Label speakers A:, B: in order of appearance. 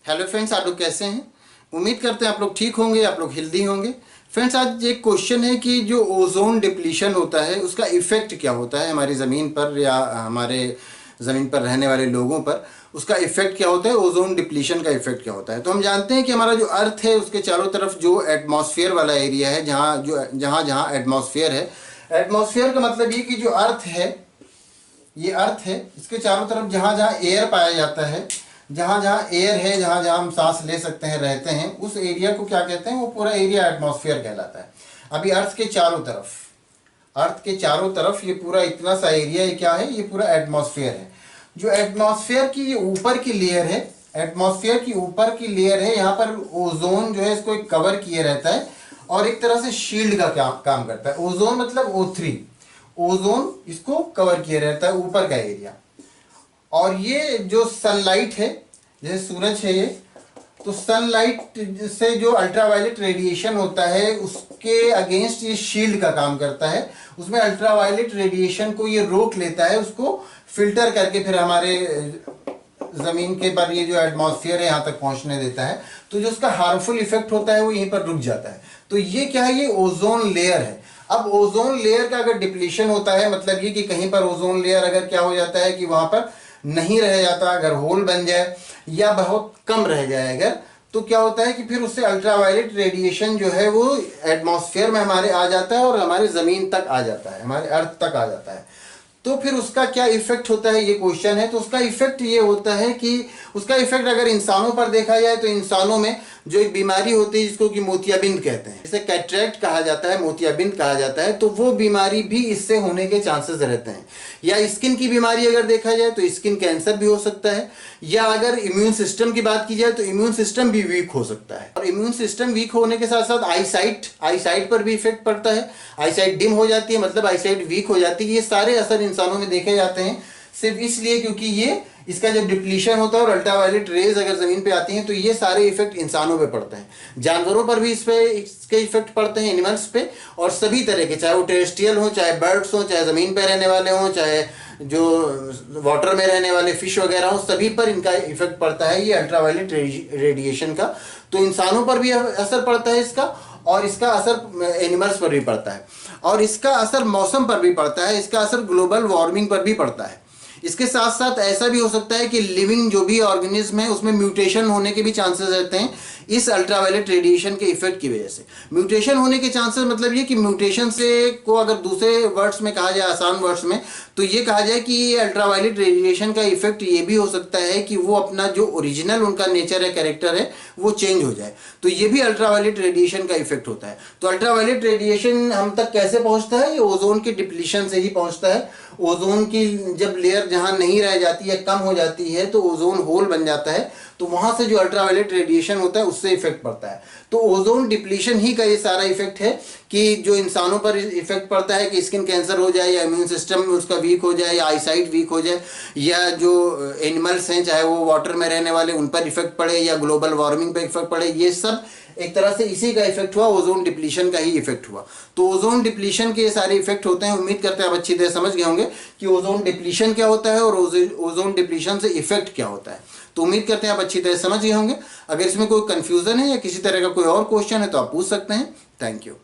A: Hello friends, आप लोग कैसे हैं? उम्मीद करते हैं आप लोग ठीक होंगे, आप लोग हेल्दी होंगे। फ्रेंड्स, आज एक क्वेश्चन है कि जो ओजोन डिप्लीशन होता है उसका इफ़ेक्ट क्या होता है हमारी ज़मीन पर या हमारे ज़मीन पर रहने वाले लोगों पर। उसका इफ़ेक्ट क्या होता है, ओजोन डिप्लीशन का इफ़ेक्ट क्या होता है। तो हम जानते हैं कि हमारा जो अर्थ है उसके चारों तरफ जो एटमॉस्फेयर वाला एरिया है, जहाँ जहाँ एटमॉस्फेयर है, एटमॉस्फेयर का मतलब ये कि जो अर्थ है, ये अर्थ है, इसके चारों तरफ जहाँ जहाँ एयर पाया जाता है, जहाँ जहाँ एयर है, जहाँ जहाँ हम सांस ले सकते हैं, रहते हैं, उस एरिया को क्या कहते हैं? वो पूरा एरिया एटमॉस्फेयर कहलाता है। अभी अर्थ के चारों तरफ, अर्थ के चारों तरफ ये पूरा इतना सा एरिया, ये क्या है? ये पूरा एटमॉस्फेयर है। जो एटमॉस्फेयर की ये ऊपर की लेयर है, एटमॉस्फेयर की ऊपर की लेयर है, यहाँ पर ओजोन जो है इसको एक कवर किए रहता है और एक तरह से शील्ड का काम करता है। ओजोन मतलब O3, ओजोन इसको कवर किए रहता है, ऊपर का एरिया। और ये जो सनलाइट है, जैसे सूरज है ये, तो सनलाइट से जो अल्ट्रावायलेट रेडिएशन होता है उसके अगेंस्ट ये शील्ड का काम करता है। उसमें अल्ट्रावायलेट रेडिएशन को ये रोक लेता है, उसको फिल्टर करके फिर हमारे ज़मीन के पर ये जो एटमॉस्फेयर है यहाँ तक पहुँचने देता है। तो जो उसका हार्मफुल इफेक्ट होता है वो यहीं पर रुक जाता है। तो ये क्या है? ये ओजोन लेयर है। अब ओजोन लेयर का अगर डिप्लीशन होता है, मतलब ये कि कहीं पर ओजोन लेयर अगर क्या हो जाता है कि वहाँ पर नहीं रह जाता, अगर होल बन जाए या बहुत कम रह जाए अगर, तो क्या होता है कि फिर उससे अल्ट्रावायलेट रेडिएशन जो है वो एटमॉस्फेयर में हमारे आ जाता है और हमारे ज़मीन तक आ जाता है, हमारे अर्थ तक आ जाता है। तो फिर उसका क्या इफेक्ट होता है, ये क्वेश्चन है। तो उसका इफेक्ट ये होता है कि उसका इफेक्ट अगर इंसानों पर देखा जाए तो इंसानों में जो एक बीमारी होती है जिसको कि मोतियाबिंद कहते हैं, इसे कैटरेक्ट कहा जाता है, मोतियाबिंद कहा जाता है, तो वो बीमारी भी इससे होने के चांसेस रहते हैं। या स्किन की बीमारी अगर देखा जाए तो स्किन कैंसर भी हो सकता है। या अगर इम्यून सिस्टम की बात की जाए तो इम्यून सिस्टम भी वीक हो सकता है। और इम्यून सिस्टम वीक होने के साथ साथ आईसाइट पर भी इफेक्ट पड़ता है। आईसाइट डिम हो जाती है, मतलब आईसाइट वीक हो जाती है। ये सारे असर इंसानों में देखे जाते हैं सिर्फ इसलिए क्योंकि ये इसका जब डिप्लीशन होता है और अल्ट्रावायलेट रेज अगर ज़मीन पे आती हैं तो ये सारे इफेक्ट इंसानों पे पड़ते हैं। जानवरों पर भी इसके इफेक्ट पड़ते हैं, एनिमल्स पे, और सभी तरह के, चाहे वो टेरेस्ट्रियल हो, चाहे बर्ड्स हो, चाहे ज़मीन पे रहने वाले हों, चाहे जो वाटर में रहने वाले फिश वगैरह हो, सभी पर इनका इफेक्ट पड़ता है ये अल्ट्रावायलेट रेडिएशन का। तो इंसानों पर भी असर पड़ता है इसका, और इसका असर एनिमल्स पर भी पड़ता है, और इसका असर मौसम पर भी पड़ता है, इसका असर ग्लोबल वार्मिंग पर भी पड़ता है। इसके साथ साथ ऐसा भी हो सकता है कि लिविंग जो भी ऑर्गेनिज्म है उसमें म्यूटेशन होने के भी चांसेस रहते हैं इस अल्ट्रावायलेट रेडिएशन के इफेक्ट की वजह से। म्यूटेशन होने के चांसेस मतलब ये कि म्यूटेशन से को अगर दूसरे वर्ड्स में कहा जाए, आसान वर्ड्स में, तो ये कहा जाए कि ये अल्ट्रावायलेट रेडिएशन का इफेक्ट ये भी हो सकता है कि वो अपना जो ओरिजिनल उनका नेचर है, कैरेक्टर है, वो चेंज हो जाए। तो ये भी अल्ट्रावायलेट रेडिएशन का इफेक्ट होता है। तो अल्ट्रावायलेट रेडिएशन हम तक कैसे पहुंचता है? ये ओजोन के डिप्लीशन से ही पहुंचता है। ओजोन की जब लेयर जहां नहीं रह जाती है, कम हो जाती है, तो ओजोन होल बन जाता है, तो वहां से जो अल्ट्रावायलेट रेडिएशन होता है उससे इफेक्ट पड़ता है। तो ओजोन डिप्लीशन ही का ये सारा इफेक्ट है कि जो इंसानों पर इफेक्ट पड़ता है कि स्किन कैंसर हो जाए, या इम्यून सिस्टम उसका वीक हो जाए, या आईसाइट वीक हो जाए, या जो एनिमल्स हैं चाहे वो वाटर में रहने वाले उन पर इफेक्ट पड़े, या ग्लोबल वार्मिंग पर इफेक्ट पड़े, ये सब एक तरह से इसी का इफेक्ट हुआ, ओजोन डिप्लीशन का ही इफेक्ट हुआ। तो ओजोन डिप्लीशन के ये सारे इफेक्ट होते हैं। उम्मीद करते हैं आप अच्छी तरह समझ गए होंगे कि ओजोन डिप्लीशन क्या होता है और ओजोन डिप्लीशन से इफेक्ट क्या होता है। तो उम्मीद करते हैं आप अच्छी तरह समझ गए होंगे। अगर इसमें कोई कंफ्यूजन है या किसी तरह का कोई और क्वेश्चन है तो आप पूछ सकते हैं। Thank you.